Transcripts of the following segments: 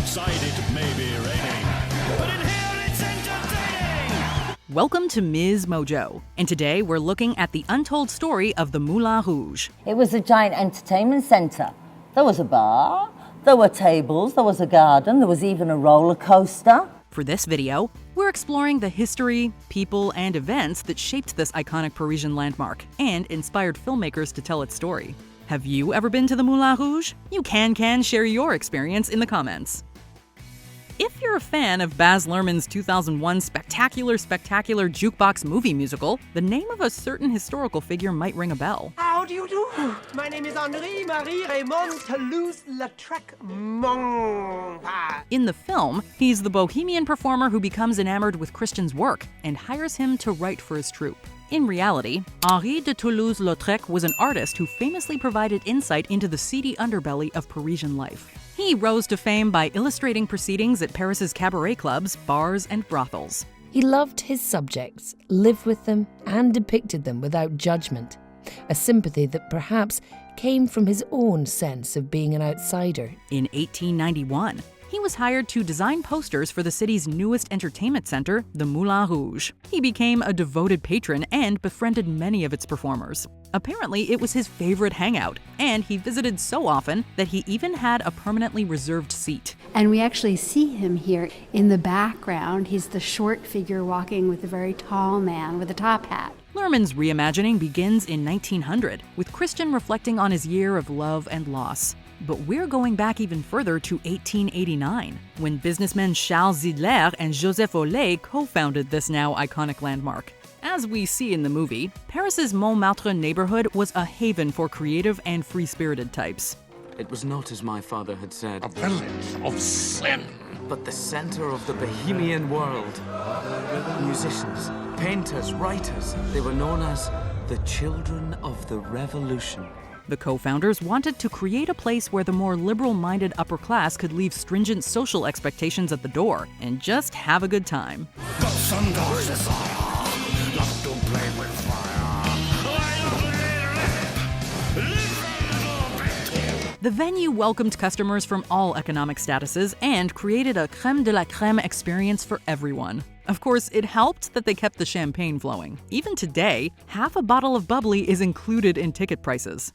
Outside it may be raining, but in here it's entertaining! Welcome to MsMojo, and today we're looking at the untold story of the Moulin Rouge. It was a giant entertainment centre. There was a bar, there were tables, there was a garden, there was even a roller coaster. For this video, we're exploring the history, people, and events that shaped this iconic Parisian landmark and inspired filmmakers to tell its story. Have you ever been to the Moulin Rouge? You can share your experience in the comments. If you're a fan of Baz Luhrmann's 2001 spectacular jukebox movie musical, the name of a certain historical figure might ring a bell. How do you do? My name is Henri-Marie Raymond Toulouse-Lautrec Monpa. In the film, he's the bohemian performer who becomes enamored with Christian's work and hires him to write for his troupe. In reality, Henri de Toulouse-Lautrec was an artist who famously provided insight into the seedy underbelly of Parisian life. He rose to fame by illustrating proceedings at Paris's cabaret clubs, bars, and brothels. He loved his subjects, lived with them, and depicted them without judgment, a sympathy that perhaps came from his own sense of being an outsider. In 1891, he was hired to design posters for the city's newest entertainment center, the Moulin Rouge. He became a devoted patron and befriended many of its performers. Apparently, it was his favorite hangout, and he visited so often that he even had a permanently reserved seat. And we actually see him here in the background. He's the short figure walking with a very tall man with a top hat. Luhrmann's reimagining begins in 1900, with Christian reflecting on his year of love and loss. But we're going back even further to 1889, when businessmen Charles Zidler and Joseph Ollet co-founded this now iconic landmark. As we see in the movie, Paris's Montmartre neighborhood was a haven for creative and free-spirited types. It was not as my father had said, A village of sin! but the center of the bohemian world. Musicians, painters, writers, they were known as the children of the revolution. The co-founders wanted to create a place where the more liberal-minded upper class could leave stringent social expectations at the door and just have a good time. Ghosts and dark desire, love to play with fire. The venue welcomed customers from all economic statuses and created a crème de la crème experience for everyone. Of course, it helped that they kept the champagne flowing. Even today, half a bottle of bubbly is included in ticket prices.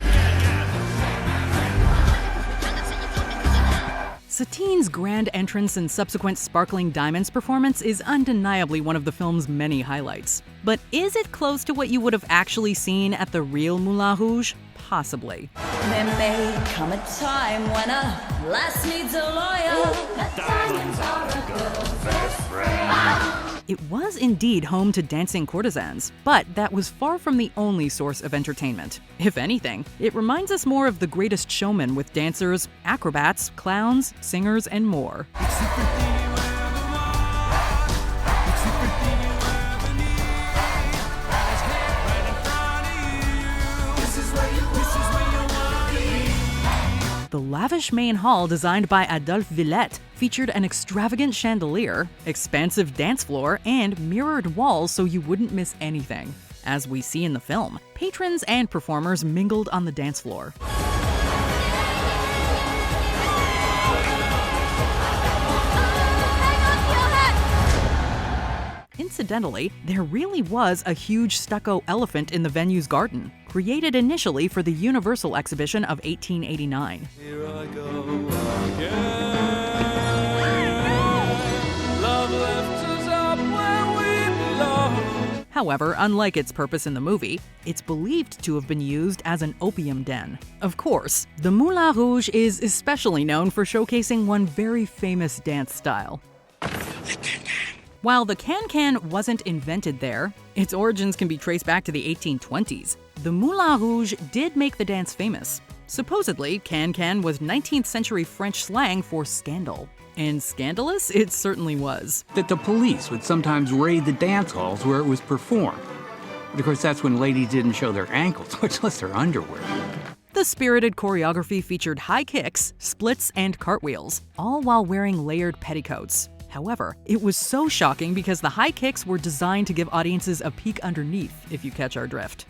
Satine's grand entrance and subsequent sparkling diamonds performance is undeniably one of the film's many highlights. But is it close to what you would have actually seen at the real Moulin Rouge? Possibly. There may come a time when a lass needs a lawyer. Diamonds are a girl's best friend. It was indeed home to dancing courtesans, but that was far from the only source of entertainment. If anything, it reminds us more of The Greatest Showman with dancers, acrobats, clowns, singers, and more. The lavish main hall designed by Adolphe Villette featured an extravagant chandelier, expansive dance floor, and mirrored walls so you wouldn't miss anything. As we see in the film, patrons and performers mingled on the dance floor. Incidentally, there really was a huge stucco elephant in the venue's garden, created initially for the Universal Exhibition of 1889. Here I go again. Love lifts us up where we belong. However, unlike its purpose in the movie, it's believed to have been used as an opium den. Of course, the Moulin Rouge is especially known for showcasing one very famous dance style. While the can-can wasn't invented there, its origins can be traced back to the 1820s. The Moulin Rouge did make the dance famous. Supposedly, can-can was 19th century French slang for scandal. And scandalous it certainly was. That the police would sometimes raid the dance halls where it was performed. But of course, that's when ladies didn't show their ankles, much less their underwear. The spirited choreography featured high kicks, splits, and cartwheels, all while wearing layered petticoats. However, it was so shocking because the high kicks were designed to give audiences a peek underneath, if you catch our drift.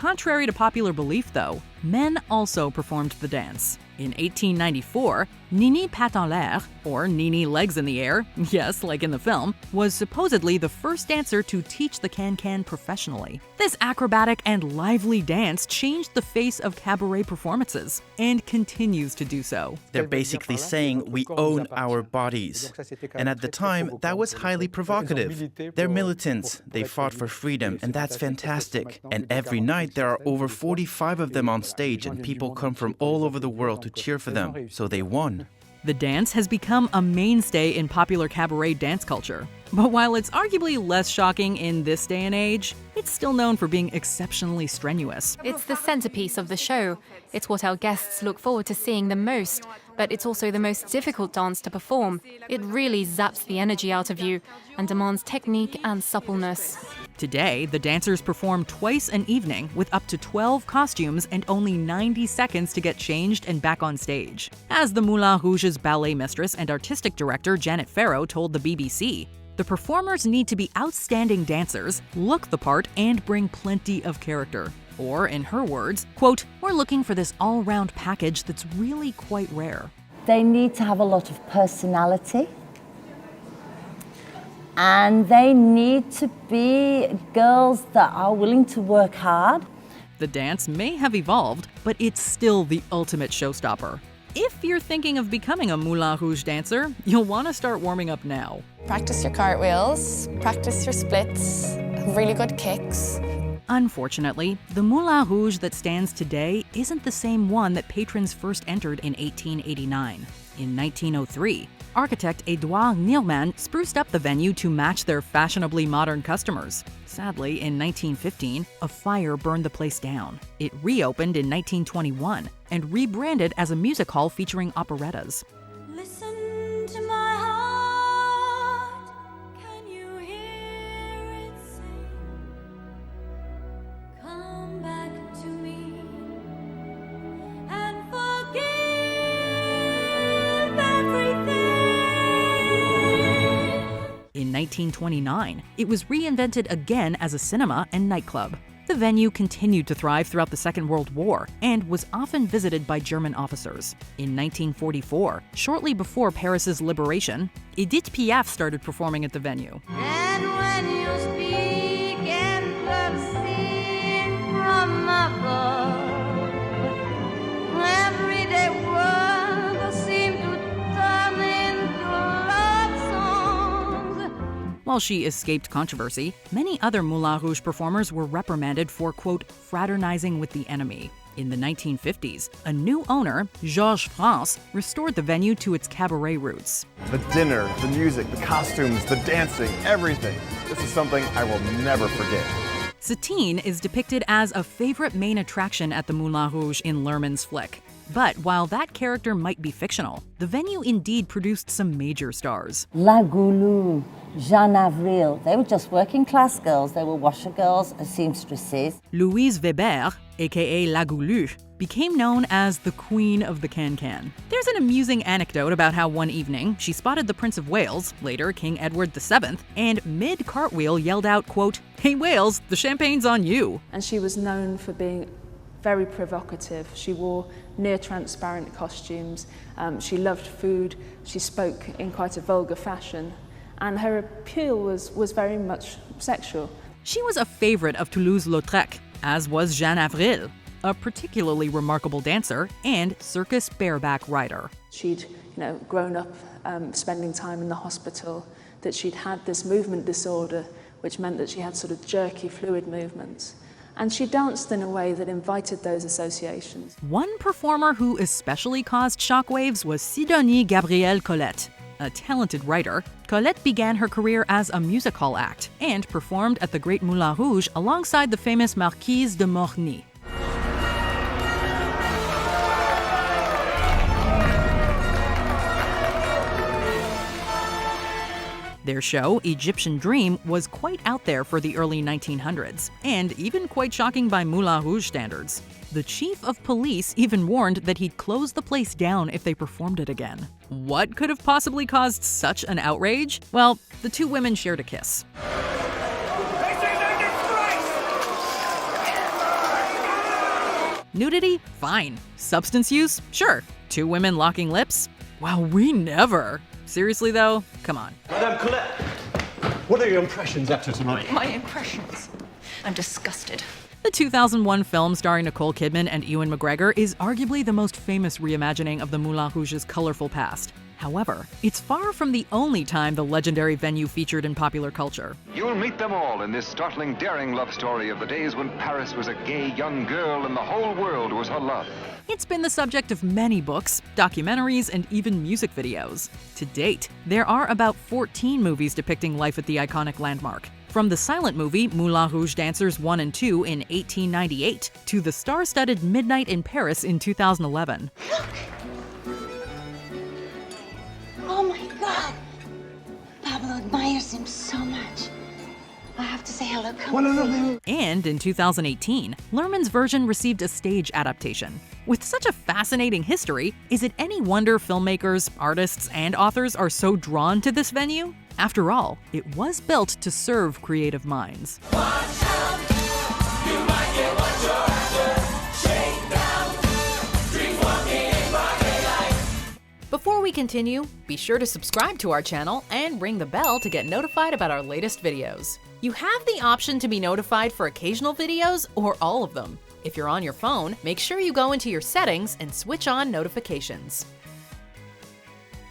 Contrary to popular belief, though, men also performed the dance. In 1894, Nini Pattes en l'air, or Nini Legs in the Air, yes, like in the film, was supposedly the first dancer to teach the can-can professionally. This acrobatic and lively dance changed the face of cabaret performances, and continues to do so. They're basically saying we own our bodies. And at the time, that was highly provocative. They're militants, they fought for freedom, and that's fantastic. And every night there are over 45 of them on stage, and people come from all over the world to cheer for them, so they won. The dance has become a mainstay in popular cabaret dance culture. But while it's arguably less shocking in this day and age, it's still known for being exceptionally strenuous. It's the centerpiece of the show. It's what our guests look forward to seeing the most, but it's also the most difficult dance to perform. It really zaps the energy out of you and demands technique and suppleness. Today, the dancers perform twice an evening with up to 12 costumes and only 90 seconds to get changed and back on stage. As the Moulin Rouge's ballet mistress and artistic director Janet Farrow told the BBC, the performers need to be outstanding dancers, look the part, and bring plenty of character. Or, in her words, quote, "We're looking for this all-round package that's really quite rare." They need to have a lot of personality. And they need to be girls that are willing to work hard. The dance may have evolved, but it's still the ultimate showstopper. If you're thinking of becoming a Moulin Rouge dancer, you'll want to start warming up now. Practice your cartwheels, practice your splits, really good kicks. Unfortunately, the Moulin Rouge that stands today isn't the same one that patrons first entered in 1889. In 1903, architect Édouard Luhrmann spruced up the venue to match their fashionably modern customers. Sadly, in 1915, a fire burned the place down. It reopened in 1921 and rebranded as a music hall featuring operettas. Listen to my heart. Can you hear it sing? Come back to me and forgive everything. In 1929, it was reinvented again as a cinema and nightclub. The venue continued to thrive throughout the Second World War and was often visited by German officers. In 1944, shortly before Paris's liberation, Edith Piaf started performing at the venue. And when you speak and love sing from above, everyday world seem to turn into love songs. While she escaped controversy, many other Moulin Rouge performers were reprimanded for, quote, fraternizing with the enemy. In the 1950s, a new owner, Georges France, restored the venue to its cabaret roots. The dinner, the music, the costumes, the dancing, everything. This is something I will never forget. Satine is depicted as a favorite main attraction at the Moulin Rouge in Luhrmann's flick. But while that character might be fictional, the venue indeed produced some major stars. La Goulou, Jeanne Avril, they were just working class girls. They were washer girls, seamstresses. Louise Weber, aka La Goulou, became known as the Queen of the Can-Can. There's an amusing anecdote about how one evening she spotted the Prince of Wales, later King Edward VII, and mid-cartwheel yelled out, quote, "Hey Wales, the champagne's on you." And she was known for being very provocative. She wore near-transparent costumes. She loved food. She spoke in quite a vulgar fashion. And her appeal was very much sexual. She was a favorite of Toulouse-Lautrec, as was Jeanne Avril, a particularly remarkable dancer and circus bareback rider. She'd grown up spending time in the hospital, that she'd had this movement disorder, which meant that she had sort of jerky fluid movements. And she danced in a way that invited those associations. One performer who especially caused shockwaves was Sidonie Gabrielle Colette. A talented writer, Colette began her career as a music hall act and performed at the Great Moulin Rouge alongside the famous Marquise de Morny. Their show, Egyptian Dream, was quite out there for the early 1900s, and even quite shocking by Moulin Rouge standards. The chief of police even warned that he'd close the place down if they performed it again. What could have possibly caused such an outrage? Well, the two women shared a kiss. Nudity? Fine. Substance use? Sure. 2 women locking lips? Wow, we never. Seriously though, come on. Madame Colette, what are your impressions after tonight? My impressions? I'm disgusted. The 2001 film starring Nicole Kidman and Ewan McGregor is arguably the most famous reimagining of the Moulin Rouge's colorful past. However, it's far from the only time the legendary venue featured in popular culture. You'll meet them all in this startling, daring love story of the days when Paris was a gay young girl and the whole world was her love. It's been the subject of many books, documentaries, and even music videos. To date, there are about 14 movies depicting life at the iconic landmark. From the silent movie Moulin Rouge Dancers 1 and 2 in 1898 to the star-studded Midnight in Paris in 2011. Oh my God! Pablo admires him so much. I have to say hello. And in 2018, Luhrmann's version received a stage adaptation. With such a fascinating history, is it any wonder filmmakers, artists, and authors are so drawn to this venue? After all, it was built to serve creative minds. Before we continue, be sure to subscribe to our channel and ring the bell to get notified about our latest videos. You have the option to be notified for occasional videos or all of them. If you're on your phone, make sure you go into your settings and switch on notifications.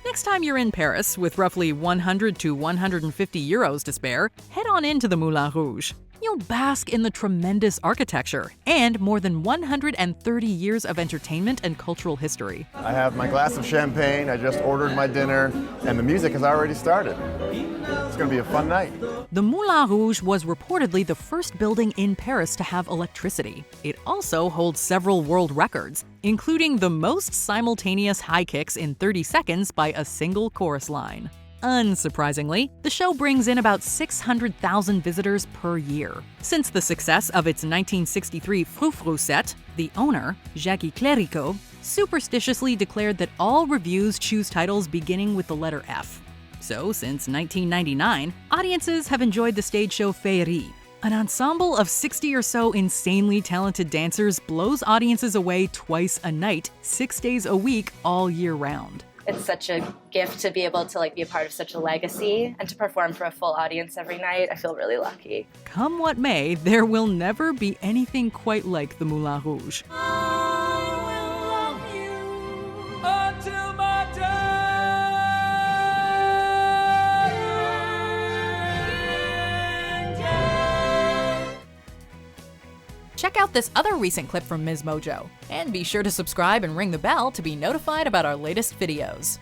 Next time you're in Paris with roughly 100 to 150 euros to spare, head on into the Moulin Rouge. You'll bask in the tremendous architecture and more than 130 years of entertainment and cultural history. I have my glass of champagne, I just ordered my dinner, and the music has already started. It's going to be a fun night. The Moulin Rouge was reportedly the first building in Paris to have electricity. It also holds several world records, including the most simultaneous high kicks in 30 seconds by a single chorus line. Unsurprisingly, the show brings in about 600,000 visitors per year. Since the success of its 1963 Frou-Frou set, the owner, Jackie Clérico, superstitiously declared that all reviews choose titles beginning with the letter F. So, since 1999, audiences have enjoyed the stage show Féerie. An ensemble of 60 or so insanely talented dancers blows audiences away twice a night, 6 days a week, all year round. It's such a gift to be able to be a part of such a legacy and to perform for a full audience every night. I feel really lucky. Come what may, there will never be anything quite like the Moulin Rouge. Check out this other recent clip from MsMojo, and be sure to subscribe and ring the bell to be notified about our latest videos.